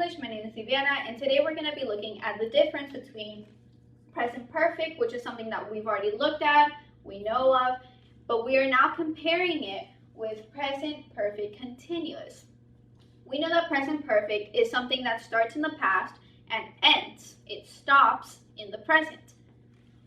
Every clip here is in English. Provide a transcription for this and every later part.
English. My name is Viviana, and today we're going to be looking at the difference between present perfect, which is something that we've already looked at, we know of, but we are now comparing it with present perfect continuous. We know that present perfect is something that starts in the past and ends, it stops in the present.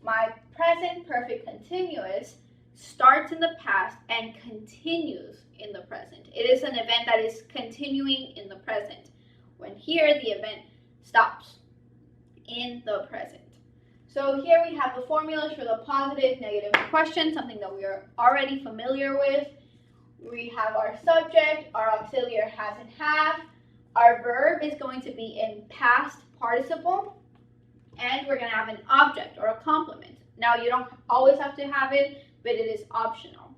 My present perfect continuous starts in the past and continues in the present. It is an event that is continuing in the present, when here the event stops in the present. So here we have the formulas for the positive, negative question, something that we are already familiar with. We have our subject, our auxiliary has and have. Our verb is going to be in past participle, and we're going to have an object or a complement. Now, you don't always have to have it, but it is optional.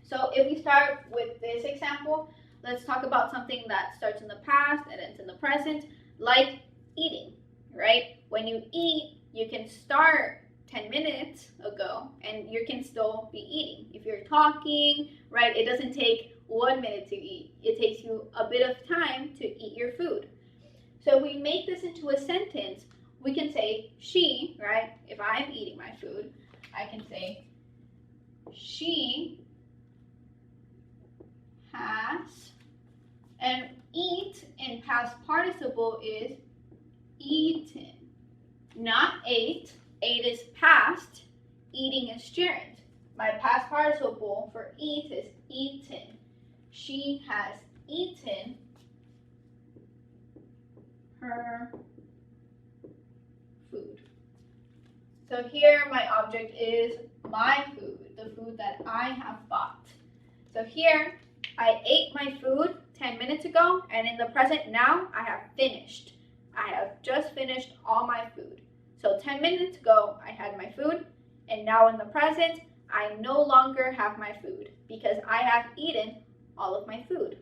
So if we start with this example, let's talk about something that starts in the past and ends in the present, like eating, right? When you eat, you can start 10 minutes ago and you can still be eating. If you're talking, right, it doesn't take 1 minute to eat. It takes you a bit of time to eat your food. So if we make this into a sentence, we can say she, right? If I'm eating my food, I can say she has, and eat in past participle is eaten, not ate. Ate is past, eating is gerund. My past participle for eat is eaten. She has eaten her food. So here my object is my food, the food that I have bought. So here I ate my food 10 minutes ago, and in the present now I have finished. I have just finished all my food. So 10 minutes ago I had my food, and now in the present I no longer have my food because I have eaten all of my food.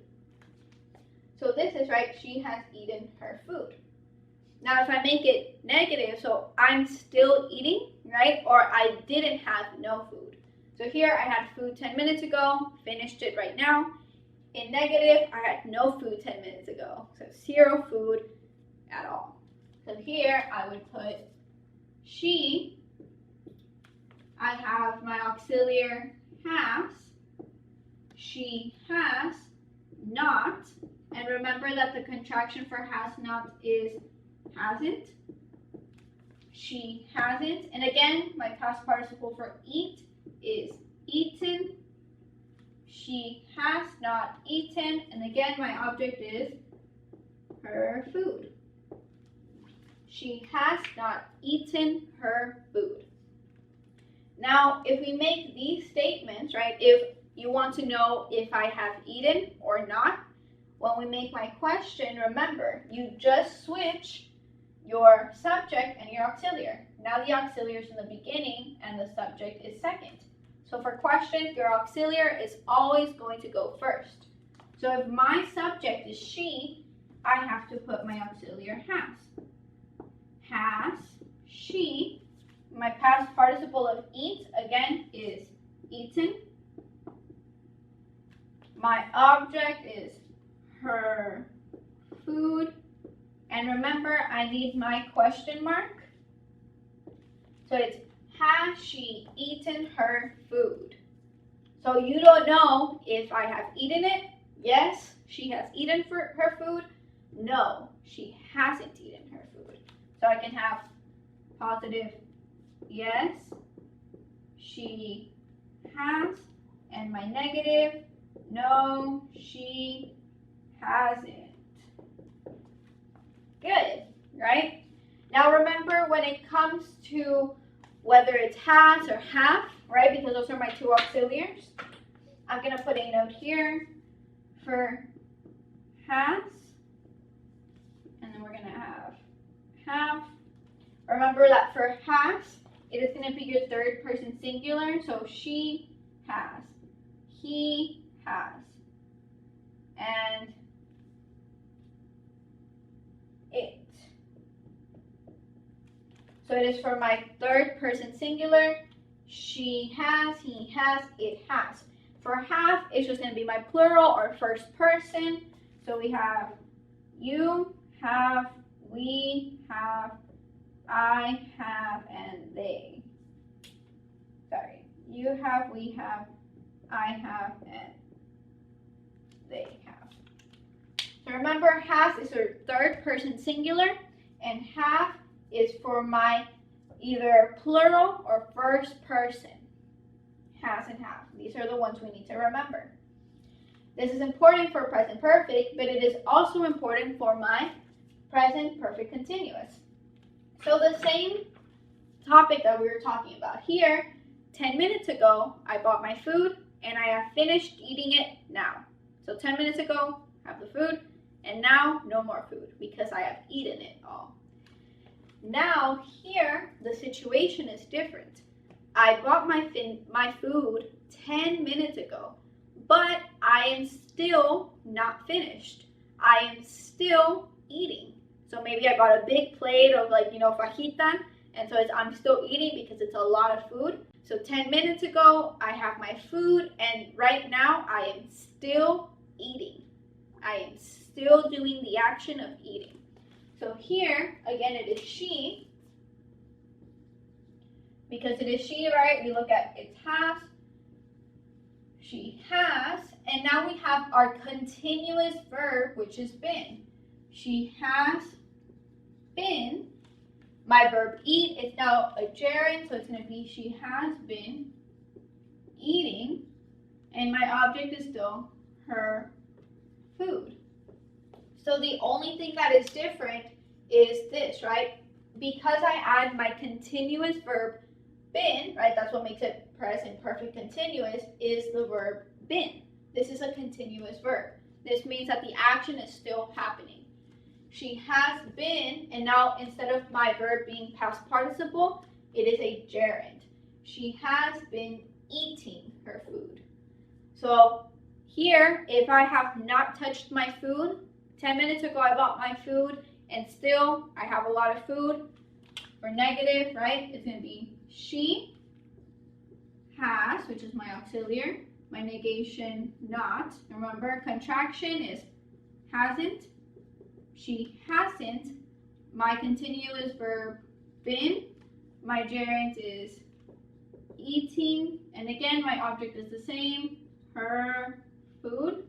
So this is right, she has eaten her food. Now if I make it negative, so I'm still eating, right? Or I didn't have no food. So here I had food 10 minutes ago, finished it right now. In negative, I had no food 10 minutes ago. So 0 food at all. So here I would put she. I have my auxiliary has. She has not. And remember that the contraction for has not is hasn't. She hasn't. And again, my past participle for eat is eaten. She has not eaten. And again, my object is her food. She has not eaten her food. Now, if we make these statements, right, if you want to know if I have eaten or not, when we make my question, remember, you just switch your subject and your auxiliary. Now the auxiliary is in the beginning and the subject is second. So for questions, your auxiliary is always going to go first. So if my subject is she, I have to put my auxiliary has. Has, she. My past participle of eat, again, is eaten. My object is her food. And remember, I need my question mark. So it's, has she eaten her food? So you don't know if I have eaten it. Yes, she has eaten her food. No, she hasn't eaten her food. So I can have positive yes, she has, and my negative, no, she hasn't. Good, right? Now remember, when it comes to whether it's has or have, right, because those are my two auxiliaries, I'm going to put a note here for has, and then we're going to have. Remember that for has, it is going to be your third person singular, so she has, he has, and it. So it is for my third person singular, she has, he has, it has. For have, it's just going to be my plural or first person, so we have you have, we have, I have, and they. Sorry, you have, we have, I have, and they have. So remember, has is your third person singular, and have is for my either plural or first person. Has and have. These are the ones we need to remember. This is important for present perfect, but it is also important for my present perfect continuous. So the same topic that we were talking about here, 10 minutes ago, I bought my food and I have finished eating it now. So 10 minutes ago, I have the food, and now no more food because I have eaten it all. Now here, the situation is different. I bought my food 10 minutes ago, but I am still not finished. I am still eating. So maybe I bought a big plate of fajita, and so I'm still eating because it's a lot of food. So 10 minutes ago, I have my food, and right now I am still eating. I am still doing the action of eating. So here, again, it is she. Because it is she, right? We look at it has. She has. And now we have our continuous verb, which is been. She has been. My verb eat is now a gerund, so it's going to be she has been eating. And my object is still her food. So the only thing that is different is this, right? Because I add my continuous verb been, right? That's what makes it present perfect continuous, is the verb been. This is a continuous verb. This means that the action is still happening. She has been, and now instead of my verb being past participle, it is a gerund. She has been eating her food. So here, if I have not touched my food, 10 minutes ago I bought my food, and still I have a lot of food, for negative, right? It's going to be she has, which is my auxiliary, my negation not. Remember, contraction is hasn't. She hasn't. My continuous verb been. My gerund is eating. And again, my object is the same, her food.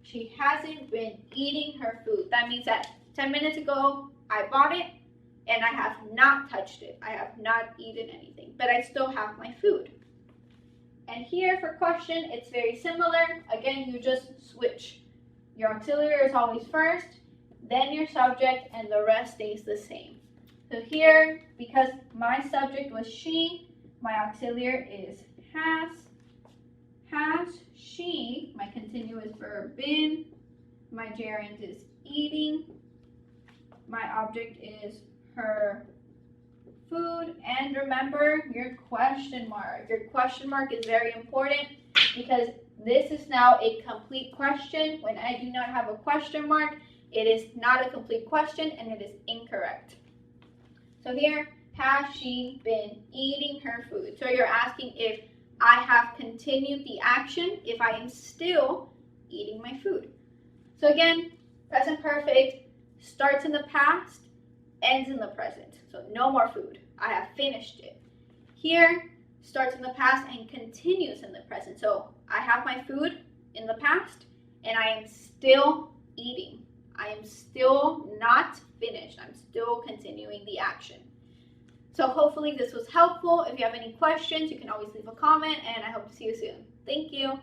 She hasn't been eating her food. That means that 10 minutes ago, I bought it and I have not touched it. I have not eaten anything, but I still have my food. And here for question, it's very similar. Again, you just switch. Your auxiliary is always first, then your subject, and the rest stays the same. So here, because my subject was she, my auxiliary is has. Has she, my continuous verb been, my gerund is eating, my object is her food, and remember your question mark. Your question mark is very important because this is now a complete question. When I do not have a question mark, it is not a complete question and it is incorrect. So here, has she been eating her food? So you're asking if I have continued the action, if I am still eating my food. So again, present perfect starts in the past, ends in the present. So no more food. I have finished it. Here, starts in the past and continues in the present. So I have my food in the past and I am still eating. I am still not finished. I'm still continuing the action. So hopefully this was helpful. If you have any questions, you can always leave a comment, and I hope to see you soon. Thank you.